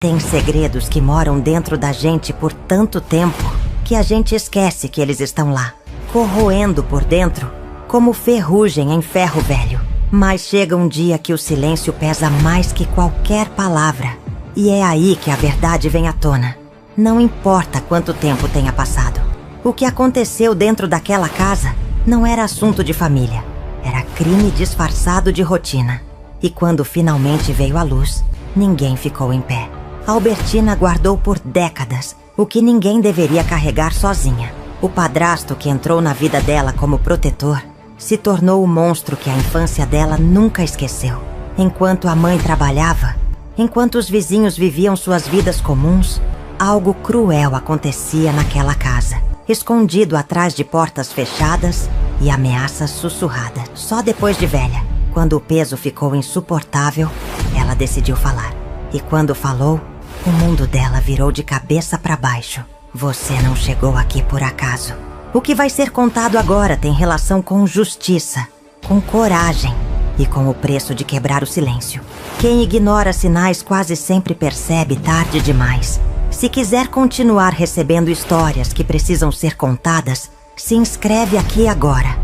Tem segredos que moram dentro da gente por tanto tempo que a gente esquece que eles estão lá, corroendo por dentro como ferrugem em ferro velho. Mas chega um dia que o silêncio pesa mais que qualquer palavra. E é aí que a verdade vem à tona. Não importa quanto tempo tenha passado. O que aconteceu dentro daquela casa não era assunto de família. Era crime disfarçado de rotina. E quando finalmente veio à luz, ninguém ficou em pé. Albertina guardou por décadas o que ninguém deveria carregar sozinha. O padrasto que entrou na vida dela como protetor se tornou o monstro que a infância dela nunca esqueceu. Enquanto a mãe trabalhava, enquanto os vizinhos viviam suas vidas comuns, algo cruel acontecia naquela casa, escondido atrás de portas fechadas e ameaças sussurradas. Só depois de velha, quando o peso ficou insuportável, ela decidiu falar. E quando falou, o mundo dela virou de cabeça para baixo. Você não chegou aqui por acaso. O que vai ser contado agora tem relação com justiça, com coragem e com o preço de quebrar o silêncio. Quem ignora sinais quase sempre percebe tarde demais. Se quiser continuar recebendo histórias que precisam ser contadas, se inscreve aqui agora.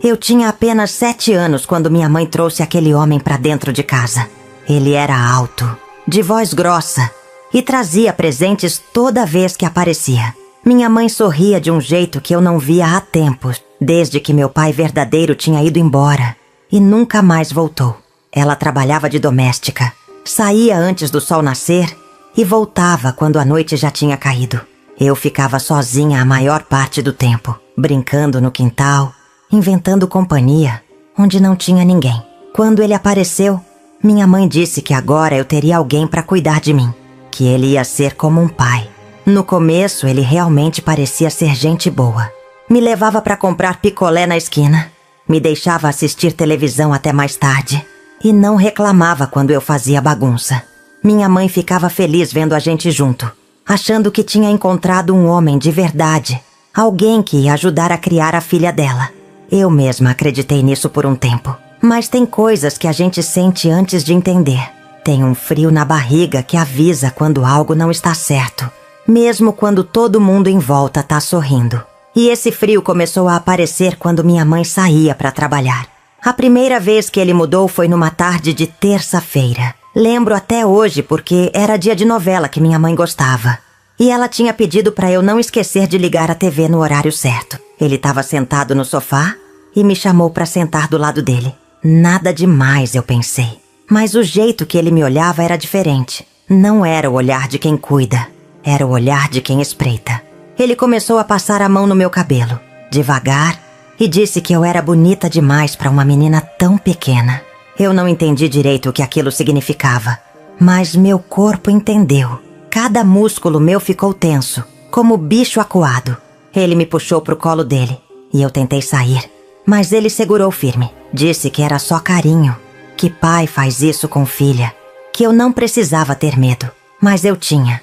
Eu tinha apenas 7 anos quando minha mãe trouxe aquele homem para dentro de casa. Ele era alto, de voz grossa, e trazia presentes toda vez que aparecia. Minha mãe sorria de um jeito que eu não via há tempos, desde que meu pai verdadeiro tinha ido embora e nunca mais voltou. Ela trabalhava de doméstica, saía antes do sol nascer e voltava quando a noite já tinha caído. Eu ficava sozinha a maior parte do tempo, brincando no quintal, inventando companhia, onde não tinha ninguém. Quando ele apareceu, minha mãe disse que agora eu teria alguém para cuidar de mim, que ele ia ser como um pai. No começo, ele realmente parecia ser gente boa. Me levava para comprar picolé na esquina, me deixava assistir televisão até mais tarde e não reclamava quando eu fazia bagunça. Minha mãe ficava feliz vendo a gente junto, achando que tinha encontrado um homem de verdade, alguém que ia ajudar a criar a filha dela. Eu mesma acreditei nisso por um tempo. Mas tem coisas que a gente sente antes de entender. Tem um frio na barriga que avisa quando algo não está certo, mesmo quando todo mundo em volta está sorrindo. E esse frio começou a aparecer quando minha mãe saía para trabalhar. A primeira vez que ele mudou foi numa tarde de terça-feira. Lembro até hoje porque era dia de novela que minha mãe gostava. E ela tinha pedido para eu não esquecer de ligar a TV no horário certo. Ele estava sentado no sofá e me chamou para sentar do lado dele. Nada demais, eu pensei. Mas o jeito que ele me olhava era diferente. Não era o olhar de quem cuida, era o olhar de quem espreita. Ele começou a passar a mão no meu cabelo, devagar, e disse que eu era bonita demais para uma menina tão pequena. Eu não entendi direito o que aquilo significava, mas meu corpo entendeu. Cada músculo meu ficou tenso, como bicho acuado. Ele me puxou pro colo dele, e eu tentei sair. Mas ele segurou firme. Disse que era só carinho, que pai faz isso com filha, que eu não precisava ter medo. Mas eu tinha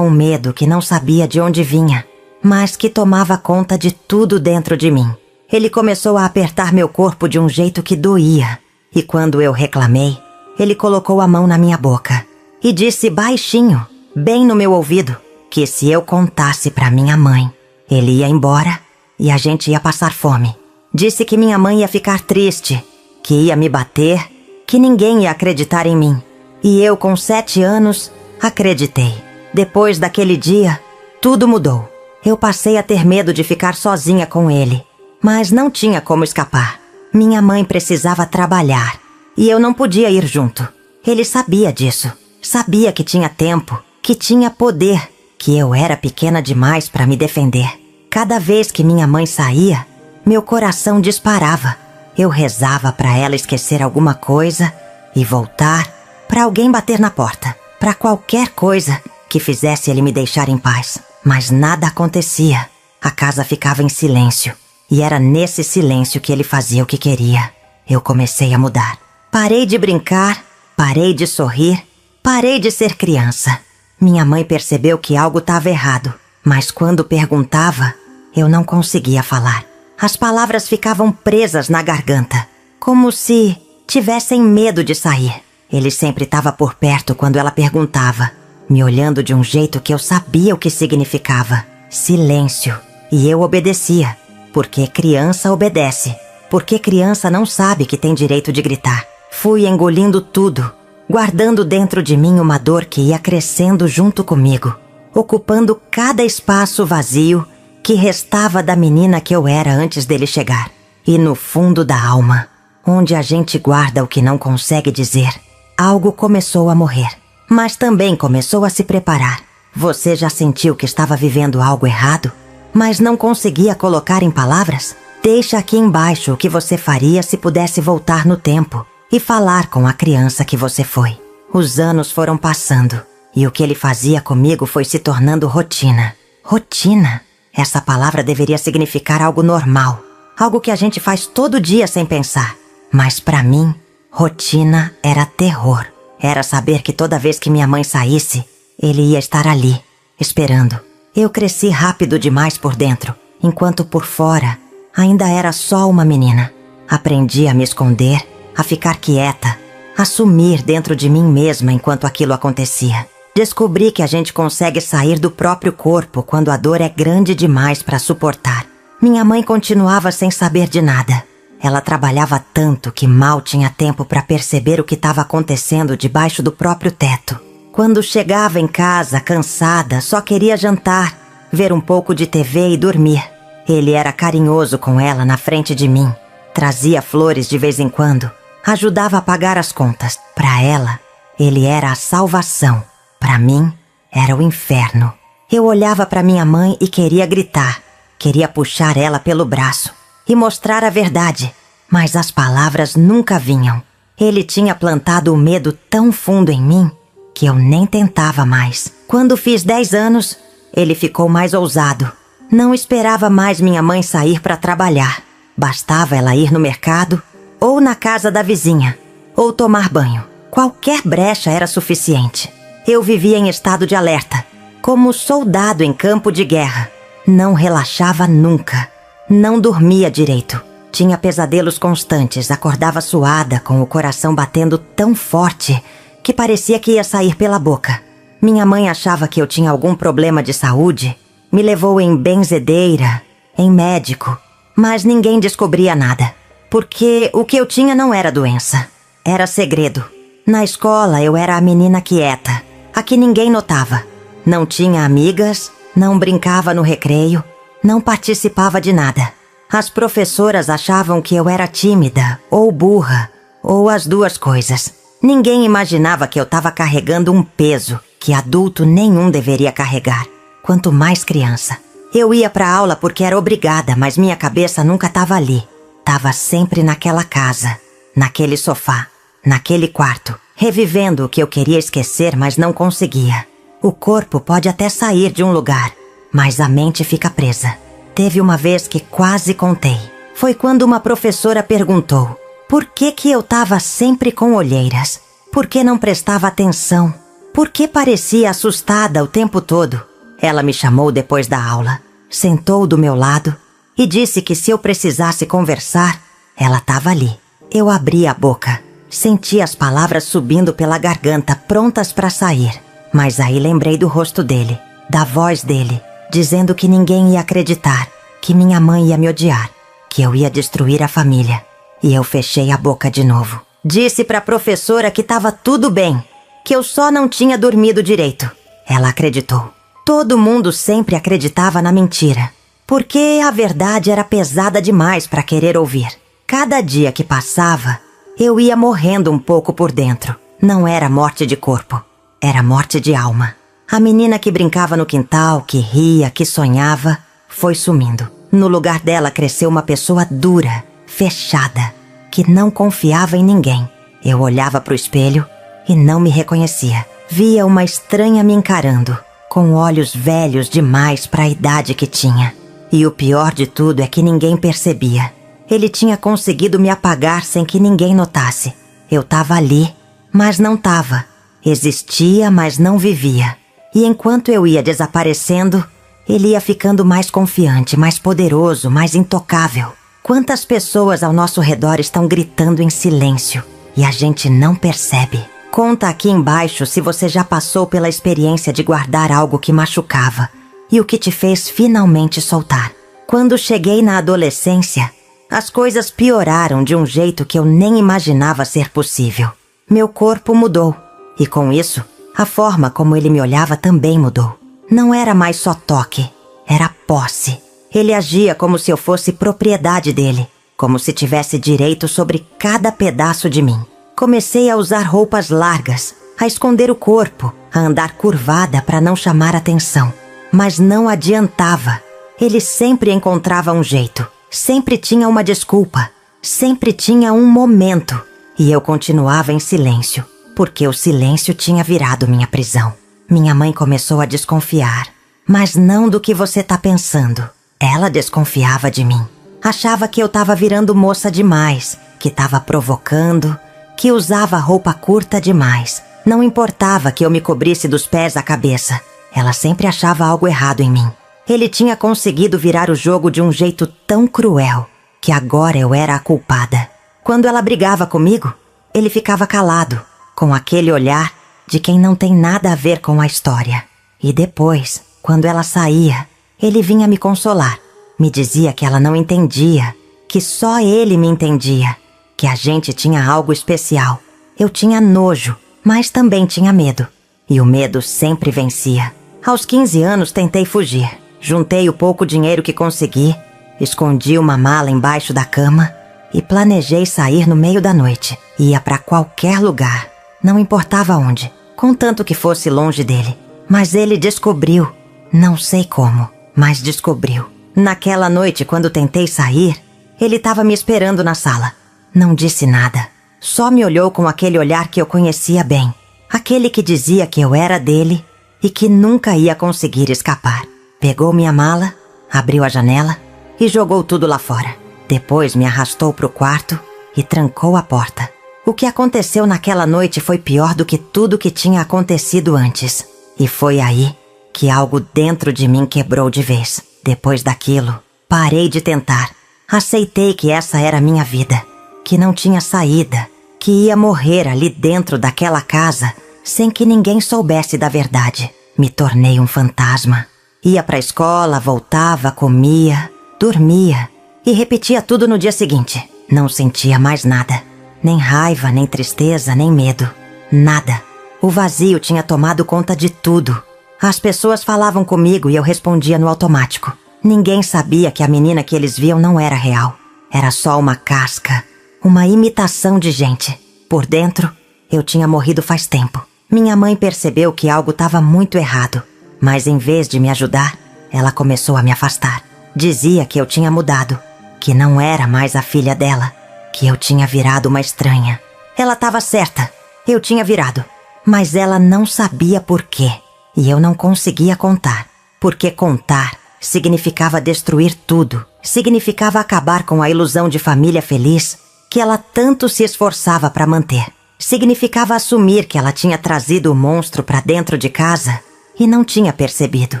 um medo que não sabia de onde vinha, mas que tomava conta de tudo dentro de mim. Ele começou a apertar meu corpo de um jeito que doía, e quando eu reclamei, ele colocou a mão na minha boca e disse baixinho, bem no meu ouvido, que se eu contasse para minha mãe, ele ia embora e a gente ia passar fome. Disse que minha mãe ia ficar triste, que ia me bater, que ninguém ia acreditar em mim. E eu, com 7 anos, acreditei. Depois daquele dia, tudo mudou. Eu passei a ter medo de ficar sozinha com ele, mas não tinha como escapar. Minha mãe precisava trabalhar e eu não podia ir junto. Ele sabia disso. Sabia que tinha tempo, que tinha poder, que eu era pequena demais para me defender. Cada vez que minha mãe saía, meu coração disparava. Eu rezava para ela esquecer alguma coisa e voltar, para alguém bater na porta, para qualquer coisa que fizesse ele me deixar em paz. Mas nada acontecia. A casa ficava em silêncio. E era nesse silêncio que ele fazia o que queria. Eu comecei a mudar. Parei de brincar, parei de sorrir, parei de ser criança. Minha mãe percebeu que algo estava errado, mas quando perguntava, eu não conseguia falar. As palavras ficavam presas na garganta, como se tivessem medo de sair. Ele sempre estava por perto quando ela perguntava, me olhando de um jeito que eu sabia o que significava. Silêncio. E eu obedecia, porque criança obedece. Porque criança não sabe que tem direito de gritar. Fui engolindo tudo, guardando dentro de mim uma dor que ia crescendo junto comigo, ocupando cada espaço vazio que restava da menina que eu era antes dele chegar. E no fundo da alma, onde a gente guarda o que não consegue dizer, algo começou a morrer, mas também começou a se preparar. Você já sentiu que estava vivendo algo errado, mas não conseguia colocar em palavras? Deixa aqui embaixo o que você faria se pudesse voltar no tempo e falar com a criança que você foi. Os anos foram passando e o que ele fazia comigo foi se tornando rotina. Rotina? Essa palavra deveria significar algo normal, algo que a gente faz todo dia sem pensar. Mas para mim, rotina era terror. Era saber que toda vez que minha mãe saísse, ele ia estar ali, esperando. Eu cresci rápido demais por dentro, enquanto por fora ainda era só uma menina. Aprendi a me esconder, a ficar quieta, a sumir dentro de mim mesma enquanto aquilo acontecia. Descobri que a gente consegue sair do próprio corpo quando a dor é grande demais para suportar. Minha mãe continuava sem saber de nada. Ela trabalhava tanto que mal tinha tempo para perceber o que estava acontecendo debaixo do próprio teto. Quando chegava em casa, cansada, só queria jantar, ver um pouco de TV e dormir. Ele era carinhoso com ela na frente de mim. Trazia flores de vez em quando. Ajudava a pagar as contas. Para ela, ele era a salvação. Para mim, era o inferno. Eu olhava para minha mãe e queria gritar. Queria puxar ela pelo braço e mostrar a verdade. Mas as palavras nunca vinham. Ele tinha plantado o medo tão fundo em mim que eu nem tentava mais. Quando fiz 10 anos, ele ficou mais ousado. Não esperava mais minha mãe sair para trabalhar. Bastava ela ir no mercado, ou na casa da vizinha, ou tomar banho. Qualquer brecha era suficiente. Eu vivia em estado de alerta, como soldado em campo de guerra. Não relaxava nunca. Não dormia direito. Tinha pesadelos constantes, acordava suada, com o coração batendo tão forte que parecia que ia sair pela boca. Minha mãe achava que eu tinha algum problema de saúde. Me levou em benzedeira, em médico, mas ninguém descobria nada. Porque o que eu tinha não era doença, era segredo. Na escola eu era a menina quieta, a que ninguém notava. Não tinha amigas, não brincava no recreio, não participava de nada. As professoras achavam que eu era tímida, ou burra, ou as duas coisas. Ninguém imaginava que eu estava carregando um peso que adulto nenhum deveria carregar. Quanto mais criança. Eu ia para a aula porque era obrigada, mas minha cabeça nunca estava ali. Estava sempre naquela casa, naquele sofá, naquele quarto, revivendo o que eu queria esquecer, mas não conseguia. O corpo pode até sair de um lugar, mas a mente fica presa. Teve uma vez que quase contei. Foi quando uma professora perguntou por que eu estava sempre com olheiras, por que não prestava atenção, por que parecia assustada o tempo todo. Ela me chamou depois da aula, sentou do meu lado e disse que se eu precisasse conversar, ela estava ali. Eu abri a boca, senti as palavras subindo pela garganta, prontas para sair. Mas aí lembrei do rosto dele, da voz dele, dizendo que ninguém ia acreditar, que minha mãe ia me odiar, que eu ia destruir a família. E eu fechei a boca de novo. Disse para a professora que estava tudo bem, que eu só não tinha dormido direito. Ela acreditou. Todo mundo sempre acreditava na mentira, porque a verdade era pesada demais para querer ouvir. Cada dia que passava, eu ia morrendo um pouco por dentro. Não era morte de corpo, era morte de alma. A menina que brincava no quintal, que ria, que sonhava, foi sumindo. No lugar dela cresceu uma pessoa dura, fechada, que não confiava em ninguém. Eu olhava para o espelho e não me reconhecia. Via uma estranha me encarando, com olhos velhos demais para a idade que tinha. E o pior de tudo é que ninguém percebia. Ele tinha conseguido me apagar sem que ninguém notasse. Eu estava ali, mas não estava. Existia, mas não vivia. E enquanto eu ia desaparecendo, ele ia ficando mais confiante, mais poderoso, mais intocável. Quantas pessoas ao nosso redor estão gritando em silêncio e a gente não percebe? Conta aqui embaixo se você já passou pela experiência de guardar algo que machucava e o que te fez finalmente soltar. Quando cheguei na adolescência, as coisas pioraram de um jeito que eu nem imaginava ser possível. Meu corpo mudou e, com isso, a forma como ele me olhava também mudou. Não era mais só toque, era posse. Ele agia como se eu fosse propriedade dele, como se tivesse direito sobre cada pedaço de mim. Comecei a usar roupas largas, a esconder o corpo, a andar curvada para não chamar atenção. Mas não adiantava. Ele sempre encontrava um jeito, sempre tinha uma desculpa, sempre tinha um momento. E eu continuava em silêncio, porque o silêncio tinha virado minha prisão. Minha mãe começou a desconfiar, mas não do que você tá pensando. Ela desconfiava de mim. Achava que eu tava virando moça demais, que tava provocando, que usava roupa curta demais. Não importava que eu me cobrisse dos pés à cabeça. Ela sempre achava algo errado em mim. Ele tinha conseguido virar o jogo de um jeito tão cruel que agora eu era a culpada. Quando ela brigava comigo, ele ficava calado, com aquele olhar de quem não tem nada a ver com a história. E depois, quando ela saía, ele vinha me consolar. Me dizia que ela não entendia, que só ele me entendia, que a gente tinha algo especial. Eu tinha nojo, mas também tinha medo. E o medo sempre vencia. Aos 15 anos tentei fugir. Juntei o pouco dinheiro que consegui, escondi uma mala embaixo da cama e planejei sair no meio da noite. Ia para qualquer lugar, não importava onde, contanto que fosse longe dele. Mas ele descobriu, não sei como, mas descobriu. Naquela noite, quando tentei sair, ele estava me esperando na sala. Não disse nada, só me olhou com aquele olhar que eu conhecia bem. Aquele que dizia que eu era dele e que nunca ia conseguir escapar. Pegou minha mala, abriu a janela e jogou tudo lá fora. Depois me arrastou pro quarto e trancou a porta. O que aconteceu naquela noite foi pior do que tudo que tinha acontecido antes. E foi aí que algo dentro de mim quebrou de vez. Depois daquilo, parei de tentar. Aceitei que essa era a minha vida, que não tinha saída, que ia morrer ali dentro daquela casa sem que ninguém soubesse da verdade. Me tornei um fantasma. Ia pra escola, voltava, comia, dormia e repetia tudo no dia seguinte. Não sentia mais nada. Nem raiva, nem tristeza, nem medo. Nada. O vazio tinha tomado conta de tudo. As pessoas falavam comigo e eu respondia no automático. Ninguém sabia que a menina que eles viam não era real. Era só uma casca, uma imitação de gente. Por dentro, eu tinha morrido faz tempo. Minha mãe percebeu que algo estava muito errado. Mas em vez de me ajudar, ela começou a me afastar. Dizia que eu tinha mudado, que não era mais a filha dela, que eu tinha virado uma estranha. Ela estava certa, eu tinha virado. Mas ela não sabia por quê. E eu não conseguia contar. Porque contar significava destruir tudo. Significava acabar com a ilusão de família feliz que ela tanto se esforçava para manter. Significava assumir que ela tinha trazido o monstro para dentro de casa e não tinha percebido.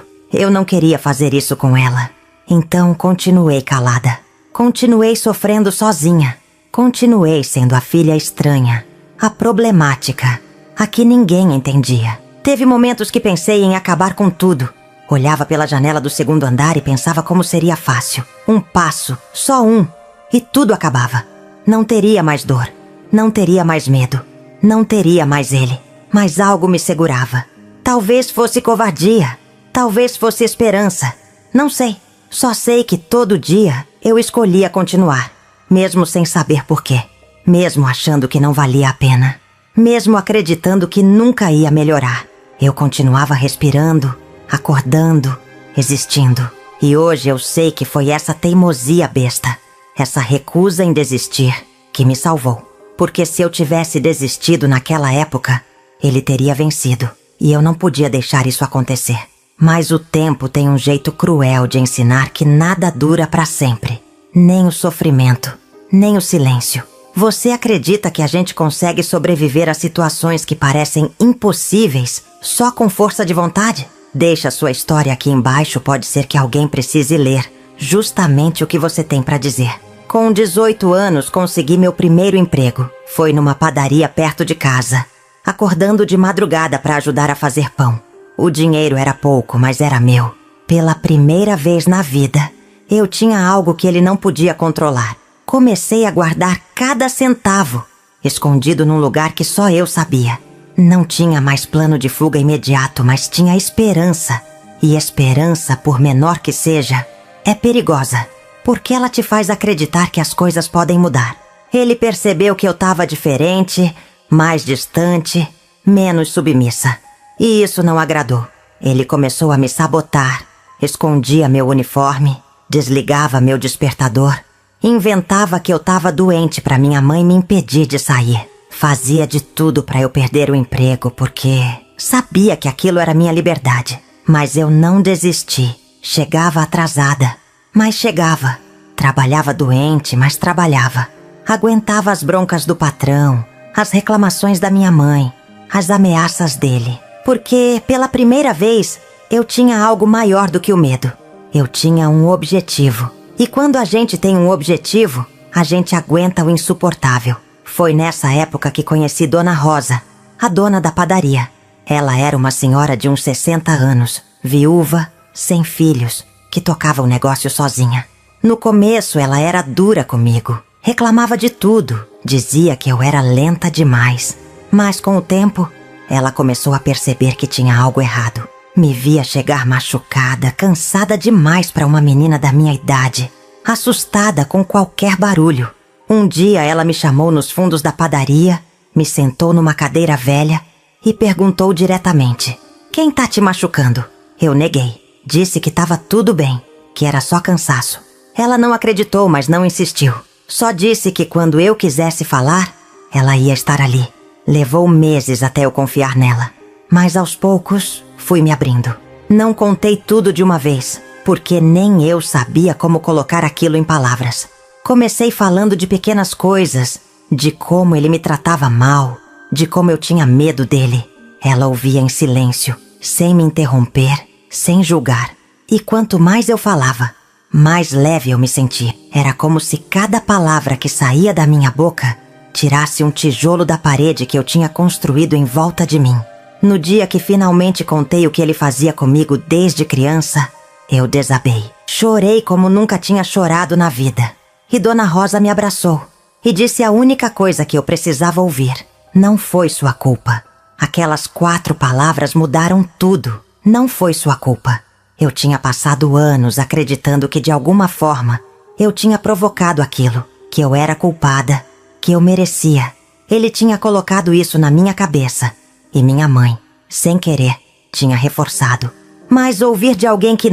Eu não queria fazer isso com ela. Então continuei calada. Continuei sofrendo sozinha. Continuei sendo a filha estranha, a problemática, a que ninguém entendia. Teve momentos que pensei em acabar com tudo. Olhava pela janela do segundo andar e pensava como seria fácil. Um passo, só um, e tudo acabava. Não teria mais dor, não teria mais medo, não teria mais ele. Mas algo me segurava. Talvez fosse covardia, talvez fosse esperança. Não sei, só sei que todo dia eu escolhia continuar, mesmo sem saber por quê, mesmo achando que não valia a pena, mesmo acreditando que nunca ia melhorar. Eu continuava respirando, acordando, existindo. E hoje eu sei que foi essa teimosia besta, essa recusa em desistir, que me salvou. Porque se eu tivesse desistido naquela época, ele teria vencido. E eu não podia deixar isso acontecer. Mas o tempo tem um jeito cruel de ensinar que nada dura para sempre. Nem o sofrimento, nem o silêncio. Você acredita que a gente consegue sobreviver a situações que parecem impossíveis só com força de vontade? Deixa sua história aqui embaixo, pode ser que alguém precise ler justamente o que você tem para dizer. Com 18 anos consegui meu primeiro emprego. Foi numa padaria perto de casa. acordando de madrugada para ajudar a fazer pão. O dinheiro era pouco, mas era meu. Pela primeira vez na vida, eu tinha algo que ele não podia controlar. Comecei a guardar cada centavo, escondido num lugar que só eu sabia. Não tinha mais plano de fuga imediato, mas tinha esperança. E esperança, por menor que seja, é perigosa, porque ela te faz acreditar que as coisas podem mudar. Ele percebeu que eu estava diferente, mais distante, menos submissa. E isso não agradou. Ele começou a me sabotar, escondia meu uniforme, desligava meu despertador, inventava que eu estava doente para minha mãe me impedir de sair. Fazia de tudo para eu perder o emprego, porque sabia que aquilo era minha liberdade. Mas eu não desisti. Chegava atrasada, mas chegava. Trabalhava doente, mas trabalhava. Aguentava as broncas do patrão, as reclamações da minha mãe, as ameaças dele. Porque, pela primeira vez, eu tinha algo maior do que o medo. Eu tinha um objetivo. E quando a gente tem um objetivo, a gente aguenta o insuportável. Foi nessa época que conheci Dona Rosa, a dona da padaria. Ela era uma senhora de uns 60 anos, viúva, sem filhos, que tocava o negócio sozinha. No começo, ela era dura comigo. Reclamava de tudo, dizia que eu era lenta demais. Mas com o tempo, ela começou a perceber que tinha algo errado. Me via chegar machucada, cansada demais para uma menina da minha idade, assustada com qualquer barulho. Um dia ela me chamou nos fundos da padaria, me sentou numa cadeira velha e perguntou diretamente: "Quem tá te machucando?" Eu neguei. Disse que estava tudo bem, que era só cansaço. Ela não acreditou, mas não insistiu. Só disse que quando eu quisesse falar, ela ia estar ali. Levou meses até eu confiar nela. Mas aos poucos, fui me abrindo. Não contei tudo de uma vez, porque nem eu sabia como colocar aquilo em palavras. Comecei falando de pequenas coisas, de como ele me tratava mal, de como eu tinha medo dele. Ela ouvia em silêncio, sem me interromper, sem julgar. E quanto mais eu falava, mais leve eu me sentia. Era como se cada palavra que saía da minha boca tirasse um tijolo da parede que eu tinha construído em volta de mim. No dia que finalmente contei o que ele fazia comigo desde criança, eu desabei. Chorei como nunca tinha chorado na vida. E Dona Rosa me abraçou e disse a única coisa que eu precisava ouvir: "Não foi sua culpa." Aquelas 4 palavras mudaram tudo. Não foi sua culpa. Eu tinha passado anos acreditando que de alguma forma eu tinha provocado aquilo, que eu era culpada, que eu merecia. Ele tinha colocado isso na minha cabeça e minha mãe, sem querer, tinha reforçado. Mas ouvir de alguém que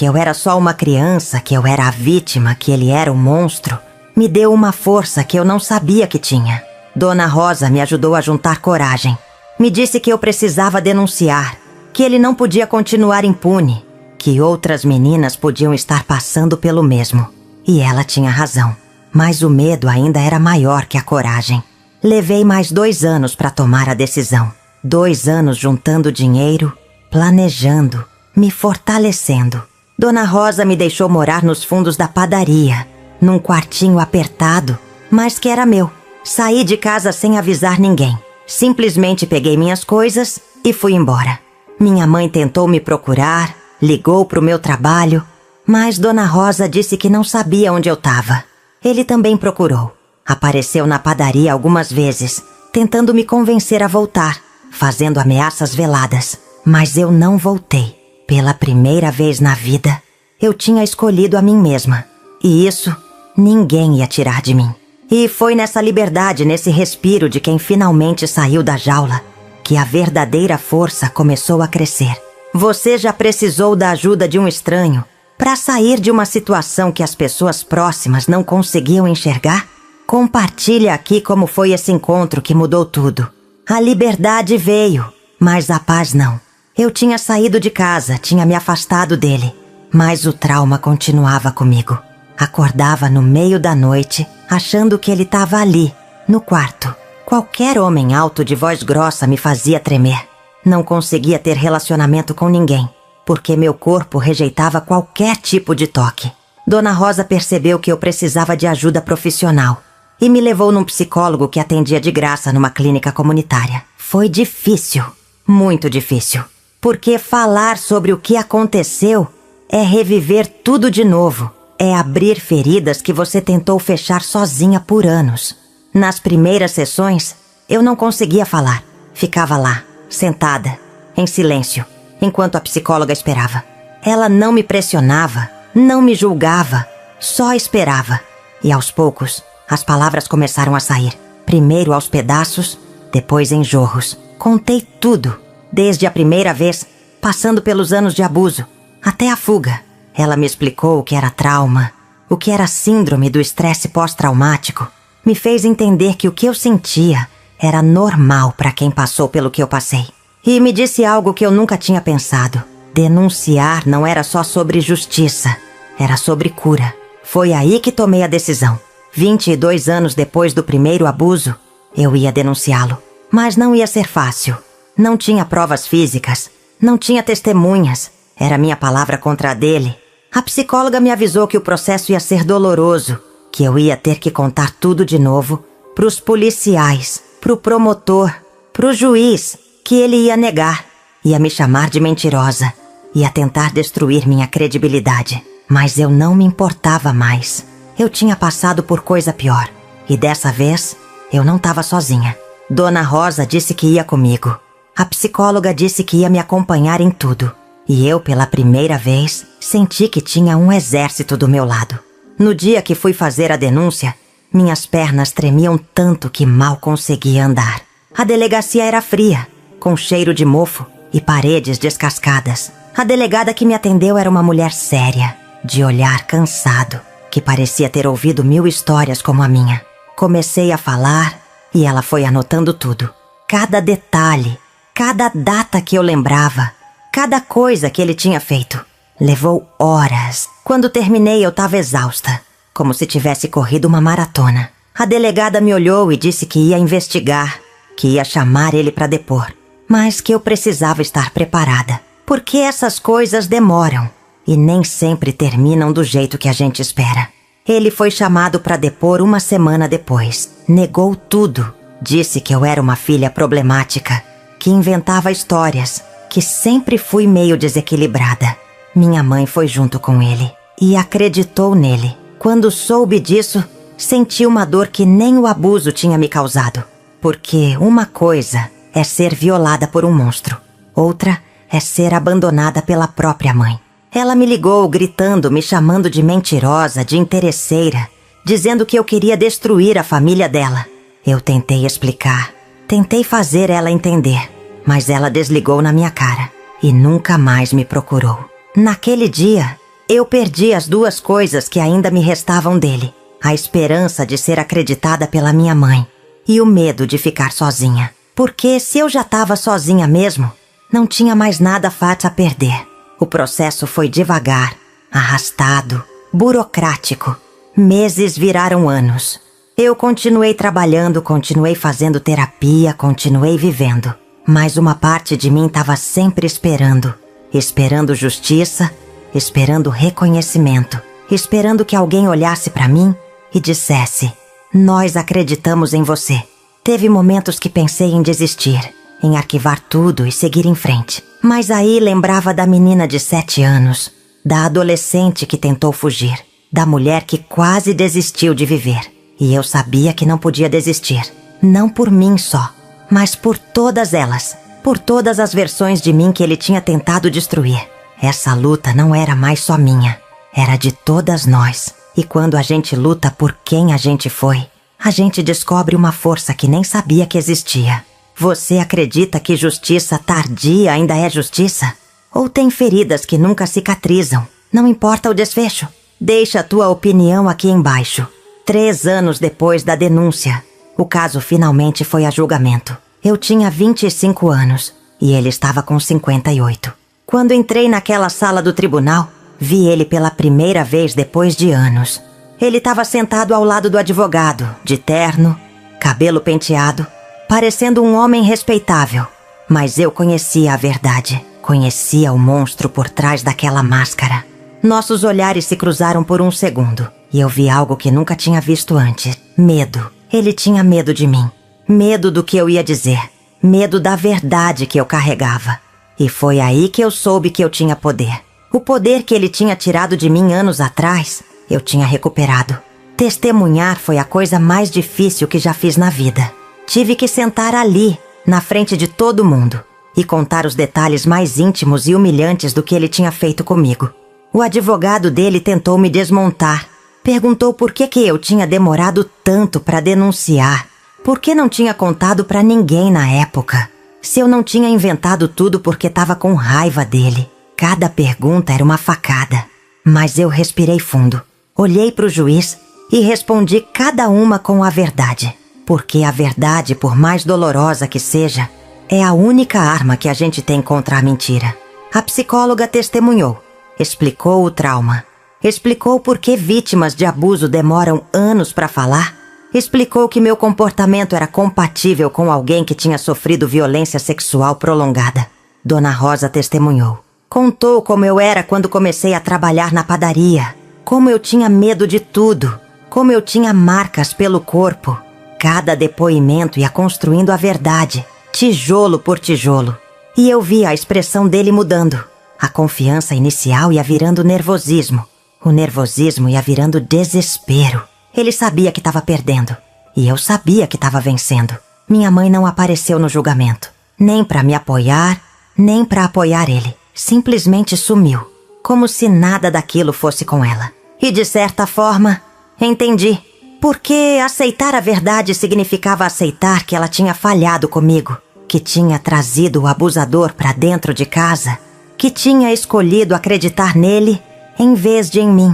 eu era só uma criança, que eu era a vítima, que ele era o monstro, me deu uma força que eu não sabia que tinha. Dona Rosa me ajudou a juntar coragem. Me disse que eu precisava denunciar, que ele não podia continuar impune, que outras meninas podiam estar passando pelo mesmo. E ela tinha razão. Mas o medo ainda era maior que a coragem. Levei mais 2 anos para tomar a decisão. 2 anos juntando dinheiro, planejando, me fortalecendo. Dona Rosa me deixou morar nos fundos da padaria, num quartinho apertado, mas que era meu. Saí de casa sem avisar ninguém. Simplesmente peguei minhas coisas e fui embora. Minha mãe tentou me procurar, ligou pro meu trabalho, mas Dona Rosa disse que não sabia onde eu estava. Ele também procurou. Apareceu na padaria algumas vezes, tentando me convencer a voltar, fazendo ameaças veladas. Mas eu não voltei. Pela primeira vez na vida, eu tinha escolhido a mim mesma. E isso, ninguém ia tirar de mim. E foi nessa liberdade, nesse respiro de quem finalmente saiu da jaula, que a verdadeira força começou a crescer. Você já precisou da ajuda de um estranho para sair de uma situação que as pessoas próximas não conseguiam enxergar? Compartilhe aqui como foi esse encontro que mudou tudo. A liberdade veio, mas a paz não. Eu tinha saído de casa, tinha me afastado dele, mas o trauma continuava comigo. Acordava no meio da noite, achando que ele estava ali, no quarto. Qualquer homem alto de voz grossa me fazia tremer. Não conseguia ter relacionamento com ninguém, porque meu corpo rejeitava qualquer tipo de toque. Dona Rosa percebeu que eu precisava de ajuda profissional e me levou num psicólogo que atendia de graça numa clínica comunitária. foi difícil, muito difícil. Porque falar sobre o que aconteceu é reviver tudo de novo. É abrir feridas que você tentou fechar sozinha por anos. Nas primeiras sessões, eu não conseguia falar. Ficava lá, sentada, em silêncio, enquanto a psicóloga esperava. Ela não me pressionava, não me julgava, só esperava. E aos poucos, as palavras começaram a sair. Primeiro aos pedaços, depois em jorros. Contei tudo, desde a primeira vez, passando pelos anos de abuso, até a fuga. Ela me explicou o que era trauma, o que era síndrome do estresse pós-traumático. Me fez entender que o que eu sentia era normal para quem passou pelo que eu passei. E me disse algo que eu nunca tinha pensado. Denunciar não era só sobre justiça, era sobre cura. Foi aí que tomei a decisão. 22 anos depois do primeiro abuso, eu ia denunciá-lo. Mas não ia ser fácil. Não tinha provas físicas, não tinha testemunhas. Era minha palavra contra a dele. A psicóloga me avisou que o processo ia ser doloroso, que eu ia ter que contar tudo de novo pros policiais, pro promotor, pro juiz, que ele ia negar, ia me chamar de mentirosa, ia tentar destruir minha credibilidade. Mas eu não me importava mais. Eu tinha passado por coisa pior. E dessa vez, eu não estava sozinha. Dona Rosa disse que ia comigo. A psicóloga disse que ia me acompanhar em tudo. E eu, pela primeira vez, senti que tinha um exército do meu lado. No dia que fui fazer a denúncia, minhas pernas tremiam tanto que mal conseguia andar. A delegacia era fria, com cheiro de mofo e paredes descascadas. A delegada que me atendeu era uma mulher séria, de olhar cansado, que parecia ter ouvido 1000 histórias como a minha. Comecei a falar e ela foi anotando tudo. Cada detalhe, cada data que eu lembrava, cada coisa que ele tinha feito. Levou horas. Quando terminei, eu estava exausta, como se tivesse corrido uma maratona. A delegada me olhou e disse que ia investigar, que ia chamar ele para depor, mas que eu precisava estar preparada, porque essas coisas demoram e nem sempre terminam do jeito que a gente espera. Ele foi chamado para depor uma semana depois. Negou tudo. Disse que eu era uma filha problemática, que inventava histórias, que sempre fui meio desequilibrada. Minha mãe foi junto com ele e acreditou nele. Quando soube disso, senti uma dor que nem o abuso tinha me causado. Porque uma coisa é ser violada por um monstro, outra é ser abandonada pela própria mãe. Ela me ligou gritando, me chamando de mentirosa, de interesseira, dizendo que eu queria destruir a família dela. Eu tentei explicar, tentei fazer ela entender, mas ela desligou na minha cara e nunca mais me procurou. Naquele dia, eu perdi as 2 coisas que ainda me restavam dele: a esperança de ser acreditada pela minha mãe e o medo de ficar sozinha. Porque se eu já estava sozinha mesmo, não tinha mais nada fácil a perder. O processo foi devagar, arrastado, burocrático. Meses viraram anos. Eu continuei trabalhando, continuei fazendo terapia, continuei vivendo. Mas uma parte de mim estava sempre esperando. Esperando justiça, esperando reconhecimento. Esperando que alguém olhasse para mim e dissesse: nós acreditamos em você. Teve momentos que pensei em desistir, em arquivar tudo e seguir em frente. Mas aí lembrava da menina de 7 anos, da adolescente que tentou fugir, da mulher que quase desistiu de viver. E eu sabia que não podia desistir, não por mim só, mas por todas elas, por todas as versões de mim que ele tinha tentado destruir. Essa luta não era mais só minha, era de todas nós. E quando a gente luta por quem a gente foi, a gente descobre uma força que nem sabia que existia. Você acredita que justiça tardia ainda é justiça? Ou tem feridas que nunca cicatrizam? Não importa o desfecho. Deixa a tua opinião aqui embaixo. 3 anos depois da denúncia, o caso finalmente foi a julgamento. Eu tinha 25 anos e ele estava com 58. Quando entrei naquela sala do tribunal, vi ele pela primeira vez depois de anos. Ele estava sentado ao lado do advogado, de terno, cabelo penteado, parecendo um homem respeitável. Mas eu conhecia a verdade, conhecia o monstro por trás daquela máscara. Nossos olhares se cruzaram por um segundo e eu vi algo que nunca tinha visto antes. Medo. Ele tinha medo de mim. Medo do que eu ia dizer. Medo da verdade que eu carregava. E foi aí que eu soube que eu tinha poder. O poder que ele tinha tirado de mim anos atrás, eu tinha recuperado. Testemunhar foi a coisa mais difícil que já fiz na vida. Tive que sentar ali, na frente de todo mundo, e contar os detalhes mais íntimos e humilhantes do que ele tinha feito comigo. O advogado dele tentou me desmontar. Perguntou por que eu tinha demorado tanto para denunciar. Por que não tinha contado para ninguém na época? Se eu não tinha inventado tudo porque estava com raiva dele. Cada pergunta era uma facada. Mas eu respirei fundo, olhei para o juiz e respondi cada uma com a verdade. Porque a verdade, por mais dolorosa que seja, é a única arma que a gente tem contra a mentira. A psicóloga testemunhou, explicou o trauma, explicou por que vítimas de abuso demoram anos para falar, explicou que meu comportamento era compatível com alguém que tinha sofrido violência sexual prolongada. Dona Rosa testemunhou. Contou como eu era quando comecei a trabalhar na padaria, como eu tinha medo de tudo, como eu tinha marcas pelo corpo. Cada depoimento ia construindo a verdade, tijolo por tijolo. E eu via a expressão dele mudando. A confiança inicial ia virando nervosismo. O nervosismo ia virando desespero. Ele sabia que estava perdendo. E eu sabia que estava vencendo. Minha mãe não apareceu no julgamento. Nem para me apoiar, nem para apoiar ele. Simplesmente sumiu. Como se nada daquilo fosse com ela. E de certa forma, entendi. Porque aceitar a verdade significava aceitar que ela tinha falhado comigo, que tinha trazido o abusador para dentro de casa, que tinha escolhido acreditar nele em vez de em mim.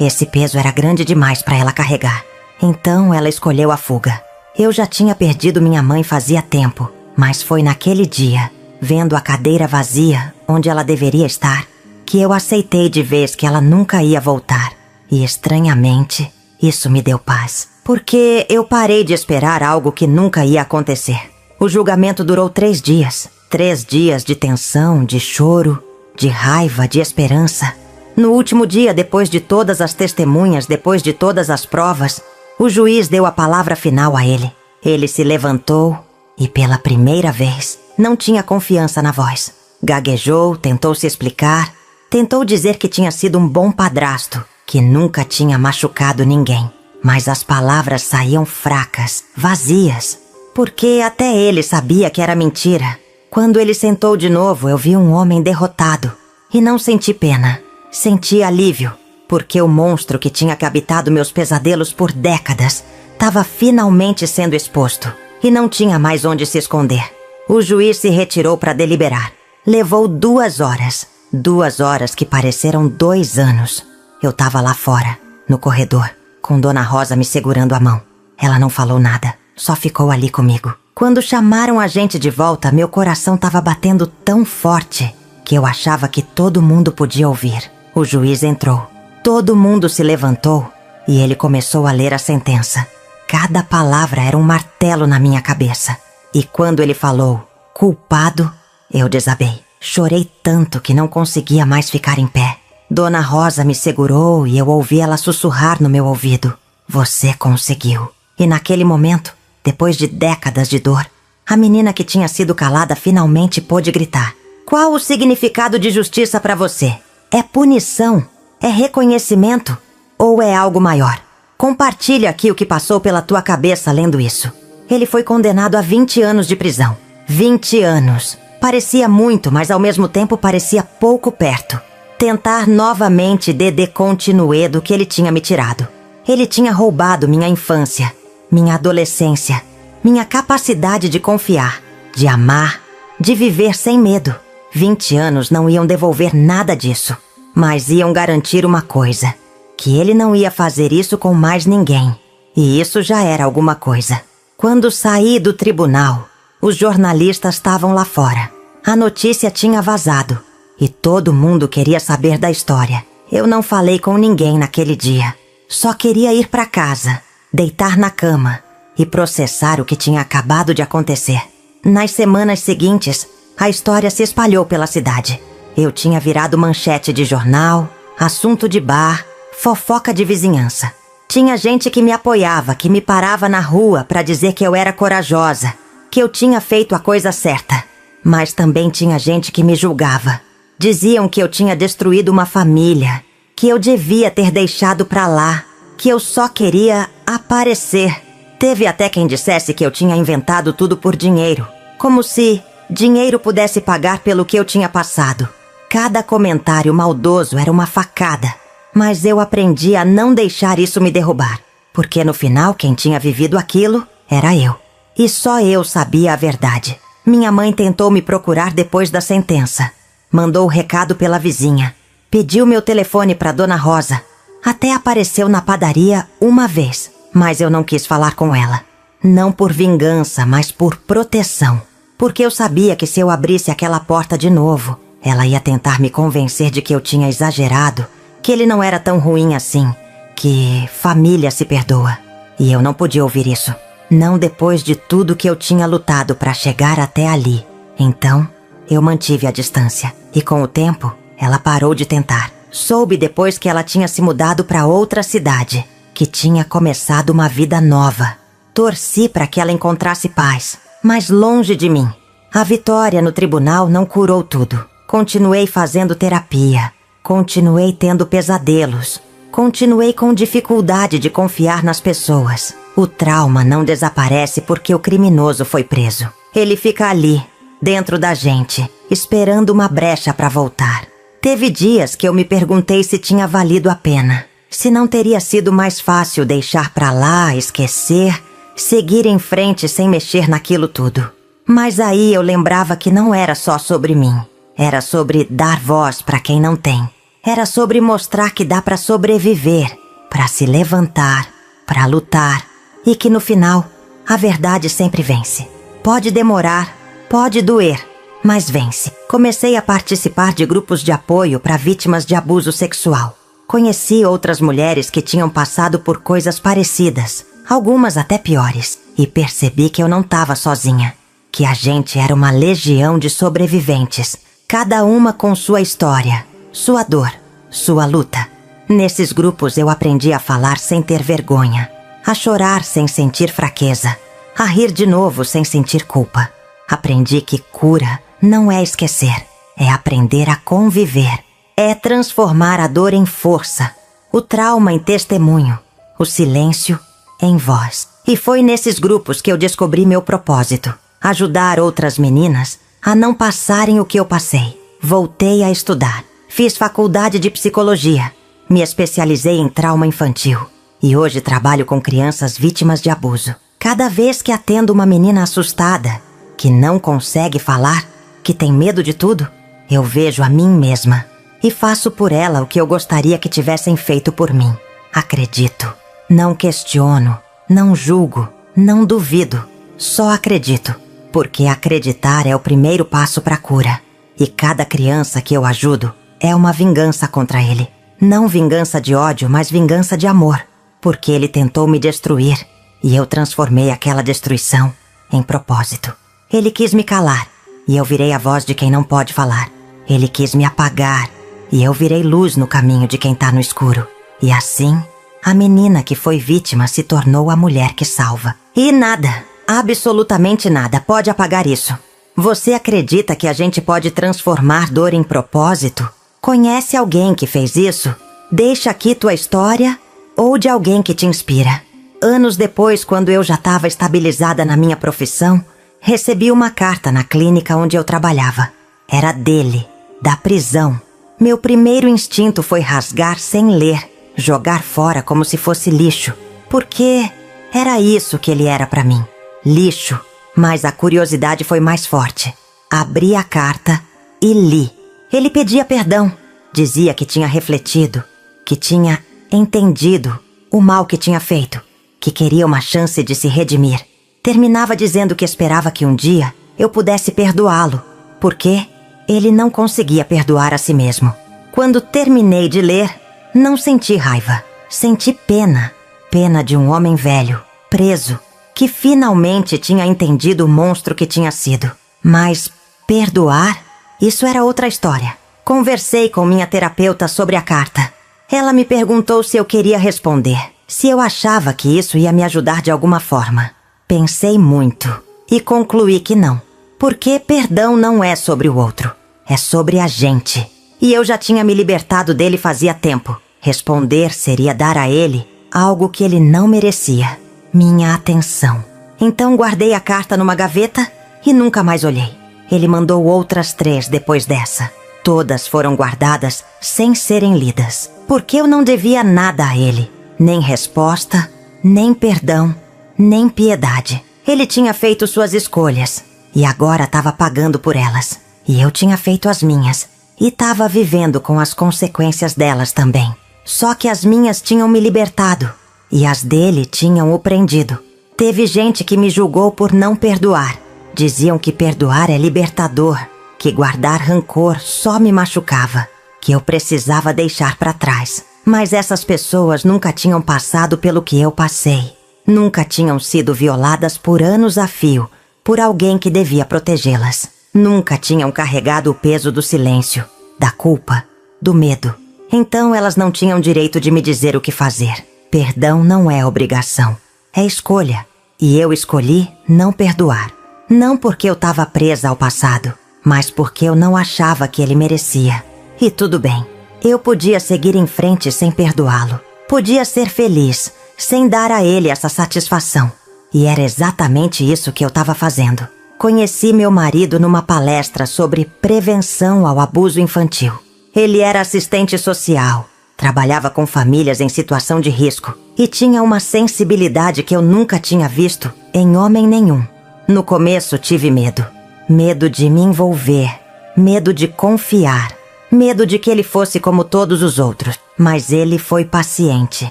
Esse peso era grande demais para ela carregar. Então ela escolheu a fuga. Eu já tinha perdido minha mãe fazia tempo, mas foi naquele dia, vendo a cadeira vazia onde ela deveria estar, que eu aceitei de vez que ela nunca ia voltar. E estranhamente, isso me deu paz, porque eu parei de esperar algo que nunca ia acontecer. O julgamento durou 3 dias. 3 dias de tensão, de choro, de raiva, de esperança. No último dia, depois de todas as testemunhas, depois de todas as provas, o juiz deu a palavra final a ele. Ele se levantou e, pela primeira vez, não tinha confiança na voz. Gaguejou, tentou se explicar, tentou dizer que tinha sido um bom padrasto, que nunca tinha machucado ninguém. Mas as palavras saíam fracas, vazias, porque até ele sabia que era mentira. Quando ele sentou de novo, eu vi um homem derrotado. E não senti pena, senti alívio, porque o monstro que tinha habitado meus pesadelos por décadas estava finalmente sendo exposto, e não tinha mais onde se esconder. O juiz se retirou para deliberar. Levou 2 horas, 2 horas que pareceram 2 anos. Eu estava lá fora, no corredor, com Dona Rosa me segurando a mão. Ela não falou nada, só ficou ali comigo. Quando chamaram a gente de volta, meu coração estava batendo tão forte que eu achava que todo mundo podia ouvir. O juiz entrou. Todo mundo se levantou e ele começou a ler a sentença. Cada palavra era um martelo na minha cabeça. E quando ele falou, culpado, eu desabei. Chorei tanto que não conseguia mais ficar em pé. Dona Rosa me segurou e eu ouvi ela sussurrar no meu ouvido. Você conseguiu. E naquele momento, depois de décadas de dor, a menina que tinha sido calada finalmente pôde gritar. Qual o significado de justiça para você? É punição? É reconhecimento? Ou é algo maior? Compartilha aqui o que passou pela tua cabeça lendo isso. Ele foi condenado a 20 anos de prisão. 20 anos. Parecia muito, mas ao mesmo tempo parecia pouco perto. Tentar novamente de continuer do que ele tinha me tirado. Ele tinha roubado minha infância, minha adolescência, minha capacidade de confiar, de amar, de viver sem medo. 20 anos não iam devolver nada disso, mas iam garantir uma coisa, que ele não ia fazer isso com mais ninguém. E isso já era alguma coisa. Quando saí do tribunal, os jornalistas estavam lá fora. A notícia tinha vazado e todo mundo queria saber da história. Eu não falei com ninguém naquele dia. Só queria ir para casa, deitar na cama e processar o que tinha acabado de acontecer. Nas semanas seguintes, a história se espalhou pela cidade. Eu tinha virado manchete de jornal, assunto de bar, fofoca de vizinhança. Tinha gente que me apoiava, que me parava na rua para dizer que eu era corajosa, que eu tinha feito a coisa certa. Mas também tinha gente que me julgava. Diziam que eu tinha destruído uma família, que eu devia ter deixado pra lá, que eu só queria aparecer. Teve até quem dissesse que eu tinha inventado tudo por dinheiro, como se dinheiro pudesse pagar pelo que eu tinha passado. Cada comentário maldoso era uma facada, mas eu aprendi a não deixar isso me derrubar, porque no final quem tinha vivido aquilo era eu. E só eu sabia a verdade. Minha mãe tentou me procurar depois da sentença. Mandou o recado pela vizinha. Pediu meu telefone para Dona Rosa. Até apareceu na padaria uma vez, mas eu não quis falar com ela. Não por vingança, mas por proteção. Porque eu sabia que se eu abrisse aquela porta de novo, ela ia tentar me convencer de que eu tinha exagerado, que ele não era tão ruim assim, que família se perdoa. E eu não podia ouvir isso. Não depois de tudo que eu tinha lutado para chegar até ali. Então, eu mantive a distância. E com o tempo, ela parou de tentar. Soube depois que ela tinha se mudado para outra cidade, que tinha começado uma vida nova. Torci para que ela encontrasse paz, mas longe de mim. A vitória no tribunal não curou tudo. Continuei fazendo terapia. Continuei tendo pesadelos. Continuei com dificuldade de confiar nas pessoas. O trauma não desaparece porque o criminoso foi preso. Ele fica ali, dentro da gente, esperando uma brecha para voltar. Teve dias que eu me perguntei se tinha valido a pena. Se não teria sido mais fácil deixar pra lá, esquecer, seguir em frente sem mexer naquilo tudo. Mas aí eu lembrava que não era só sobre mim. Era sobre dar voz pra quem não tem. Era sobre mostrar que dá pra sobreviver, pra se levantar, pra lutar. E que no final, a verdade sempre vence. Pode demorar, pode doer, mas vence. Comecei a participar de grupos de apoio para vítimas de abuso sexual. Conheci outras mulheres que tinham passado por coisas parecidas, algumas até piores, e percebi que eu não estava sozinha, que a gente era uma legião de sobreviventes, cada uma com sua história, sua dor, sua luta. Nesses grupos eu aprendi a falar sem ter vergonha, a chorar sem sentir fraqueza, a rir de novo sem sentir culpa. Aprendi que cura não é esquecer, é aprender a conviver, é transformar a dor em força, o trauma em testemunho, o silêncio em voz. E foi nesses grupos que eu descobri meu propósito, ajudar outras meninas a não passarem o que eu passei. Voltei a estudar, fiz faculdade de psicologia, me especializei em trauma infantil. E hoje trabalho com crianças vítimas de abuso. Cada vez que atendo uma menina assustada, que não consegue falar, que tem medo de tudo, eu vejo a mim mesma e faço por ela o que eu gostaria que tivessem feito por mim. Acredito, não questiono, não julgo, não duvido, só acredito, porque acreditar é o primeiro passo para a cura. E cada criança que eu ajudo é uma vingança contra ele. Não vingança de ódio, mas vingança de amor. Porque ele tentou me destruir e eu transformei aquela destruição em propósito. Ele quis me calar e eu virei a voz de quem não pode falar. Ele quis me apagar e eu virei luz no caminho de quem tá no escuro. E assim, a menina que foi vítima se tornou a mulher que salva. E nada, absolutamente nada, pode apagar isso. Você acredita que a gente pode transformar dor em propósito? Conhece alguém que fez isso? Deixa aqui tua história ou de alguém que te inspira. Anos depois, quando eu já estava estabilizada na minha profissão, recebi uma carta na clínica onde eu trabalhava. Era dele, da prisão. Meu primeiro instinto foi rasgar sem ler, jogar fora como se fosse lixo, porque era isso que ele era para mim, lixo. Mas a curiosidade foi mais forte. Abri a carta e li. Ele pedia perdão, dizia que tinha refletido, que tinha entendido o mal que tinha feito, que queria uma chance de se redimir. Terminava dizendo que esperava que um dia eu pudesse perdoá-lo, porque ele não conseguia perdoar a si mesmo. Quando terminei de ler, não senti raiva, senti pena. Pena de um homem velho, preso, que finalmente tinha entendido o monstro que tinha sido. Mas perdoar? Isso era outra história. Conversei com minha terapeuta sobre a carta. Ela me perguntou se eu queria responder, se eu achava que isso ia me ajudar de alguma forma. Pensei muito e concluí que não. Porque perdão não é sobre o outro, é sobre a gente. E eu já tinha me libertado dele fazia tempo. Responder seria dar a ele algo que ele não merecia: minha atenção. Então guardei a carta numa gaveta e nunca mais olhei. Ele mandou outras 3 depois dessa. Todas foram guardadas sem serem lidas, porque eu não devia nada a ele. Nem resposta, nem perdão, nem piedade. Ele tinha feito suas escolhas e agora estava pagando por elas. E eu tinha feito as minhas e estava vivendo com as consequências delas também. Só que as minhas tinham me libertado e as dele tinham o prendido. Teve gente que me julgou por não perdoar. Diziam que perdoar é libertador, que guardar rancor só me machucava, que eu precisava deixar para trás. Mas essas pessoas nunca tinham passado pelo que eu passei. Nunca tinham sido violadas por anos a fio por alguém que devia protegê-las. Nunca tinham carregado o peso do silêncio, da culpa, do medo. Então elas não tinham direito de me dizer o que fazer. Perdão não é obrigação, é escolha. E eu escolhi não perdoar. Não porque eu estava presa ao passado, mas porque eu não achava que ele merecia. E tudo bem, eu podia seguir em frente sem perdoá-lo. Podia ser feliz, sem dar a ele essa satisfação. E era exatamente isso que eu estava fazendo. Conheci meu marido numa palestra sobre prevenção ao abuso infantil. Ele era assistente social, trabalhava com famílias em situação de risco e tinha uma sensibilidade que eu nunca tinha visto em homem nenhum. No começo tive medo. Medo de me envolver, medo de confiar, medo de que ele fosse como todos os outros. Mas ele foi paciente,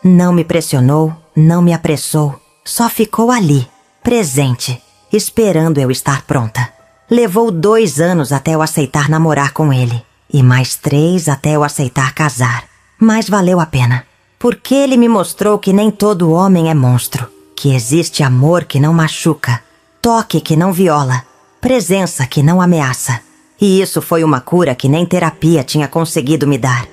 não me pressionou, não me apressou, só ficou ali, presente, esperando eu estar pronta. Levou 2 anos até eu aceitar namorar com ele, e mais 3 até eu aceitar casar. Mas valeu a pena, porque ele me mostrou que nem todo homem é monstro, que existe amor que não machuca, toque que não viola, presença que não ameaça. E isso foi uma cura que nem terapia tinha conseguido me dar.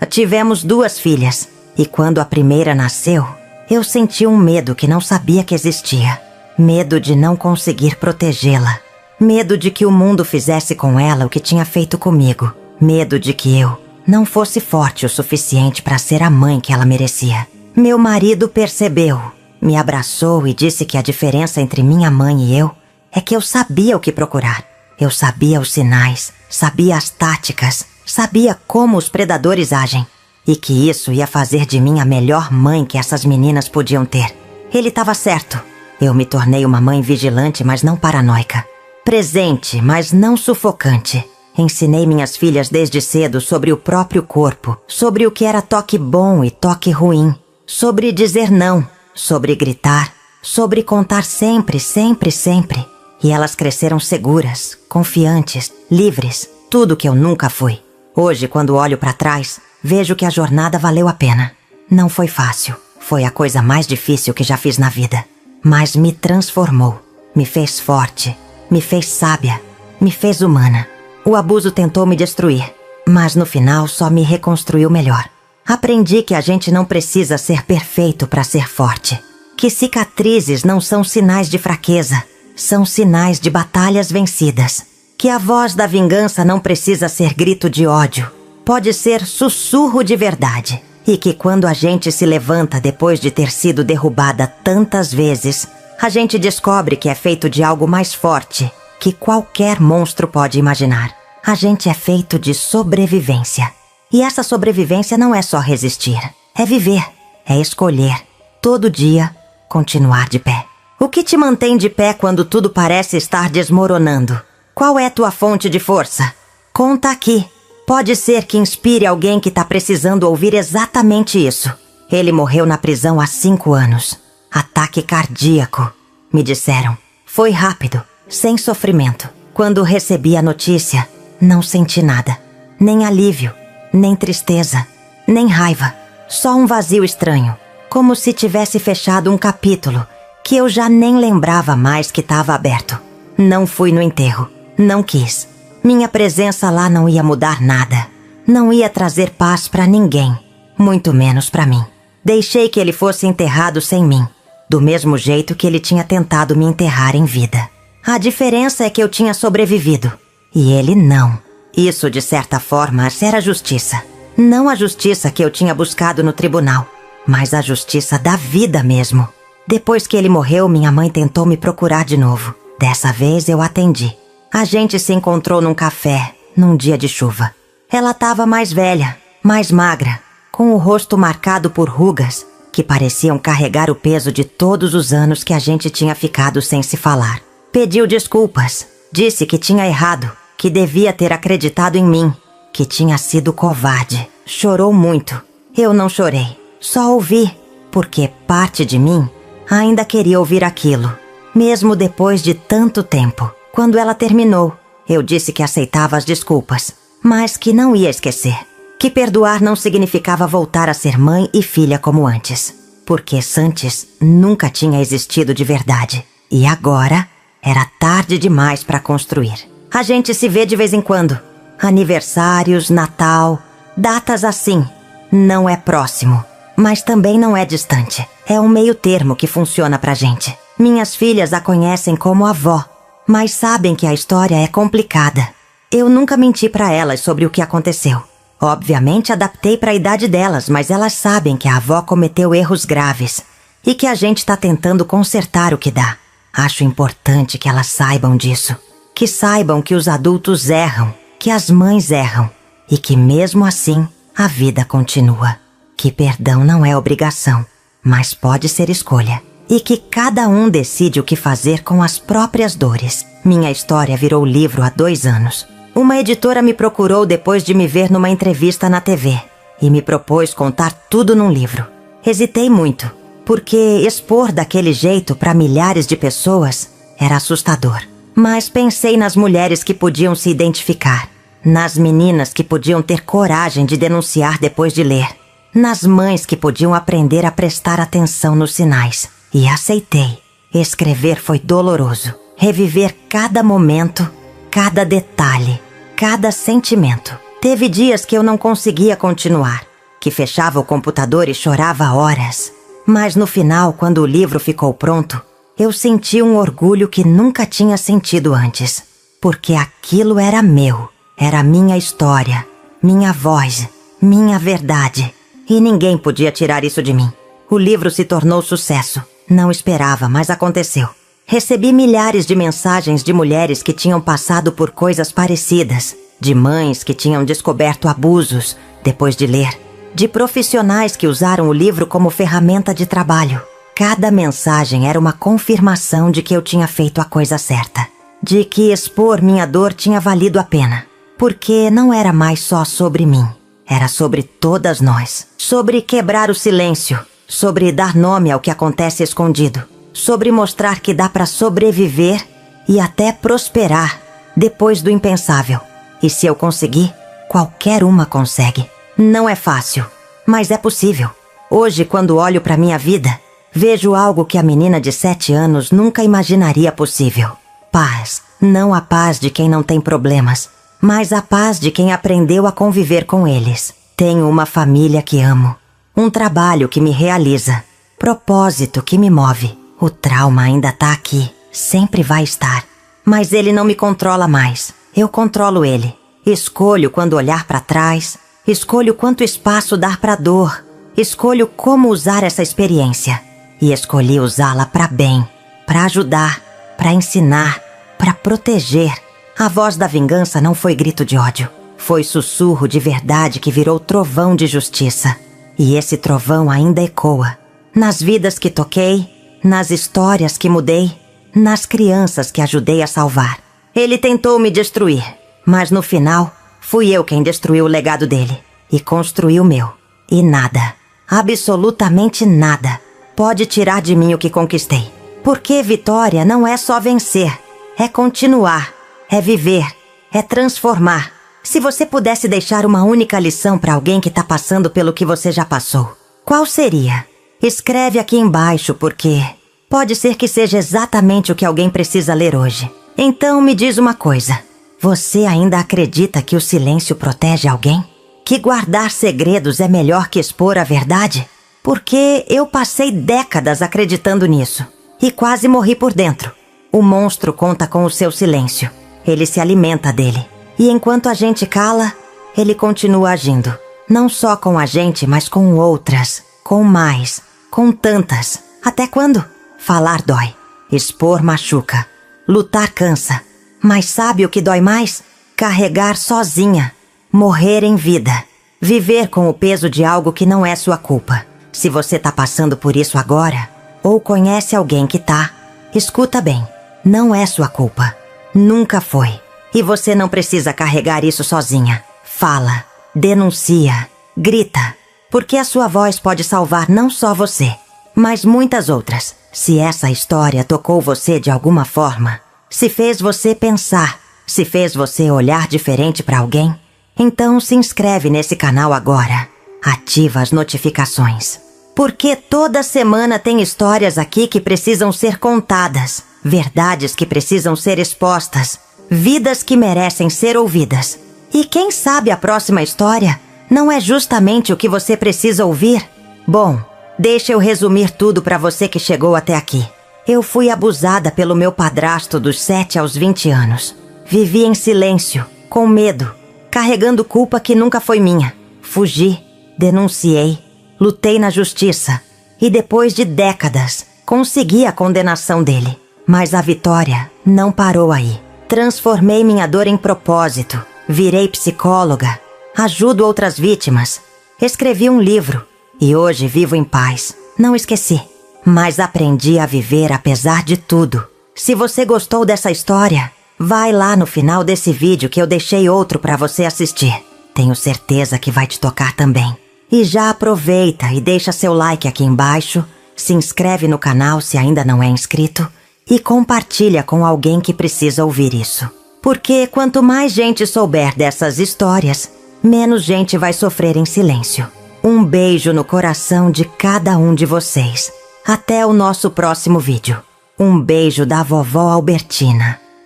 Tivemos 2 filhas, e quando a primeira nasceu, eu senti um medo que não sabia que existia. Medo de não conseguir protegê-la. Medo de que o mundo fizesse com ela o que tinha feito comigo. Medo de que eu não fosse forte o suficiente para ser a mãe que ela merecia. Meu marido percebeu, me abraçou e disse que a diferença entre minha mãe e eu é que eu sabia o que procurar. Eu sabia os sinais, sabia as táticas, sabia como os predadores agem. E que isso ia fazer de mim a melhor mãe que essas meninas podiam ter. Ele estava certo. Eu me tornei uma mãe vigilante, mas não paranoica. Presente, mas não sufocante. Ensinei minhas filhas desde cedo sobre o próprio corpo, sobre o que era toque bom e toque ruim, sobre dizer não, sobre gritar, sobre contar sempre, sempre, sempre. E elas cresceram seguras, confiantes, livres, tudo que eu nunca fui. Hoje, quando olho para trás, vejo que a jornada valeu a pena. Não foi fácil, foi a coisa mais difícil que já fiz na vida. Mas me transformou, me fez forte, me fez sábia, me fez humana. O abuso tentou me destruir, mas no final só me reconstruiu melhor. Aprendi que a gente não precisa ser perfeito para ser forte. Que cicatrizes não são sinais de fraqueza, são sinais de batalhas vencidas. Que a voz da vingança não precisa ser grito de ódio, pode ser sussurro de verdade. E que quando a gente se levanta depois de ter sido derrubada tantas vezes, a gente descobre que é feito de algo mais forte que qualquer monstro pode imaginar. A gente é feito de sobrevivência. E essa sobrevivência não é só resistir, é viver, é escolher, todo dia, continuar de pé. O que te mantém de pé quando tudo parece estar desmoronando? Qual é tua fonte de força? Conta aqui. Pode ser que inspire alguém que está precisando ouvir exatamente isso. Ele morreu na prisão há 5 anos. Ataque cardíaco, me disseram. Foi rápido, sem sofrimento. Quando recebi a notícia, não senti nada. Nem alívio, nem tristeza, nem raiva. Só um vazio estranho, como se tivesse fechado um capítulo que eu já nem lembrava mais que estava aberto. Não fui no enterro, não quis. Minha presença lá não ia mudar nada. Não ia trazer paz para ninguém, muito menos para mim. Deixei que ele fosse enterrado sem mim, do mesmo jeito que ele tinha tentado me enterrar em vida. A diferença é que eu tinha sobrevivido. E ele não. Isso, de certa forma, era justiça. Não a justiça que eu tinha buscado no tribunal, mas a justiça da vida mesmo. Depois que ele morreu, minha mãe tentou me procurar de novo. Dessa vez eu atendi. A gente se encontrou num café, num dia de chuva. Ela estava mais velha, mais magra, com o rosto marcado por rugas que pareciam carregar o peso de todos os anos que a gente tinha ficado sem se falar. Pediu desculpas, disse que tinha errado, que devia ter acreditado em mim, que tinha sido covarde. Chorou muito. Eu não chorei, só ouvi, porque parte de mim ainda queria ouvir aquilo, mesmo depois de tanto tempo. Quando ela terminou, eu disse que aceitava as desculpas, mas que não ia esquecer. Que perdoar não significava voltar a ser mãe e filha como antes, porque Santis nunca tinha existido de verdade. E agora era tarde demais para construir. A gente se vê de vez em quando. Aniversários, Natal, datas assim. Não é próximo, mas também não é distante. É um meio termo que funciona pra gente. Minhas filhas a conhecem como avó, mas sabem que a história é complicada. Eu nunca menti pra elas sobre o que aconteceu. Obviamente adaptei pra idade delas, mas elas sabem que a avó cometeu erros graves e que a gente tá tentando consertar o que dá. Acho importante que elas saibam disso. Que saibam que os adultos erram, que as mães erram e que mesmo assim a vida continua. Que perdão não é obrigação, mas pode ser escolha. E que cada um decide o que fazer com as próprias dores. Minha história virou livro há 2 anos. Uma editora me procurou depois de me ver numa entrevista na TV e me propôs contar tudo num livro. Hesitei muito, porque expor daquele jeito para milhares de pessoas era assustador. Mas pensei nas mulheres que podiam se identificar, nas meninas que podiam ter coragem de denunciar depois de ler, nas mães que podiam aprender a prestar atenção nos sinais. E aceitei. Escrever foi doloroso. Reviver cada momento, cada detalhe, cada sentimento. Teve dias que eu não conseguia continuar, que fechava o computador e chorava horas. Mas no final, quando o livro ficou pronto, eu senti um orgulho que nunca tinha sentido antes. Porque aquilo era meu, era minha história, minha voz, minha verdade. E ninguém podia tirar isso de mim. O livro se tornou sucesso. Não esperava, mas aconteceu. Recebi milhares de mensagens de mulheres que tinham passado por coisas parecidas, de mães que tinham descoberto abusos depois de ler, de profissionais que usaram o livro como ferramenta de trabalho. Cada mensagem era uma confirmação de que eu tinha feito a coisa certa, de que expor minha dor tinha valido a pena, porque não era mais só sobre mim, era sobre todas nós, sobre quebrar o silêncio, sobre dar nome ao que acontece escondido, sobre mostrar que dá para sobreviver e até prosperar depois do impensável. E se eu conseguir, qualquer uma consegue. Não é fácil, mas é possível. Hoje, quando olho para minha vida, vejo algo que a menina de 7 anos nunca imaginaria possível. Paz, não a paz de quem não tem problemas, mas a paz de quem aprendeu a conviver com eles. Tenho uma família que amo. Um trabalho que me realiza, propósito que me move. O trauma ainda tá aqui, sempre vai estar. Mas ele não me controla mais, eu controlo ele. Escolho quando olhar para trás, escolho quanto espaço dar para dor, escolho como usar essa experiência. E escolhi usá-la para bem, para ajudar, para ensinar, para proteger. A voz da vingança não foi grito de ódio, foi sussurro de verdade que virou trovão de justiça. E esse trovão ainda ecoa, nas vidas que toquei, nas histórias que mudei, nas crianças que ajudei a salvar. Ele tentou me destruir, mas no final, fui eu quem destruiu o legado dele e construiu o meu. E nada, absolutamente nada, pode tirar de mim o que conquistei. Porque vitória não é só vencer, é continuar, é viver, é transformar. Se você pudesse deixar uma única lição para alguém que está passando pelo que você já passou, qual seria? Escreve aqui embaixo, porque pode ser que seja exatamente o que alguém precisa ler hoje. Então me diz uma coisa. Você ainda acredita que o silêncio protege alguém? Que guardar segredos é melhor que expor a verdade? Porque eu passei décadas acreditando nisso. E quase morri por dentro. O monstro conta com o seu silêncio. Ele se alimenta dele. E enquanto a gente cala, ele continua agindo. Não só com a gente, mas com outras. Com mais. Com tantas. Até quando? Falar dói. Expor machuca. Lutar cansa. Mas sabe o que dói mais? Carregar sozinha. Morrer em vida. Viver com o peso de algo que não é sua culpa. Se você tá passando por isso agora, ou conhece alguém que tá, escuta bem. Não é sua culpa. Nunca foi. E você não precisa carregar isso sozinha. Fala. Denuncia. Grita. Porque a sua voz pode salvar não só você, mas muitas outras. Se essa história tocou você de alguma forma, se fez você pensar, se fez você olhar diferente para alguém, então se inscreve nesse canal agora. Ativa as notificações. Porque toda semana tem histórias aqui que precisam ser contadas, verdades que precisam ser expostas, vidas que merecem ser ouvidas. E quem sabe a próxima história não é justamente o que você precisa ouvir? Bom, deixa eu resumir tudo para você que chegou até aqui. Eu fui abusada pelo meu padrasto dos 7 aos 20 anos. Vivi em silêncio, com medo, carregando culpa que nunca foi minha. Fugi, denunciei, lutei na justiça e depois de décadas, consegui a condenação dele. Mas a vitória não parou aí. Transformei minha dor em propósito, virei psicóloga, ajudo outras vítimas, escrevi um livro e hoje vivo em paz. Não esqueci, mas aprendi a viver apesar de tudo. Se você gostou dessa história, vai lá no final desse vídeo que eu deixei outro para você assistir. Tenho certeza que vai te tocar também. E já aproveita e deixa seu like aqui embaixo, se inscreve no canal se ainda não é inscrito e compartilha com alguém que precisa ouvir isso. Porque quanto mais gente souber dessas histórias, menos gente vai sofrer em silêncio. Um beijo no coração de cada um de vocês. Até o nosso próximo vídeo. Um beijo da vovó Albertina.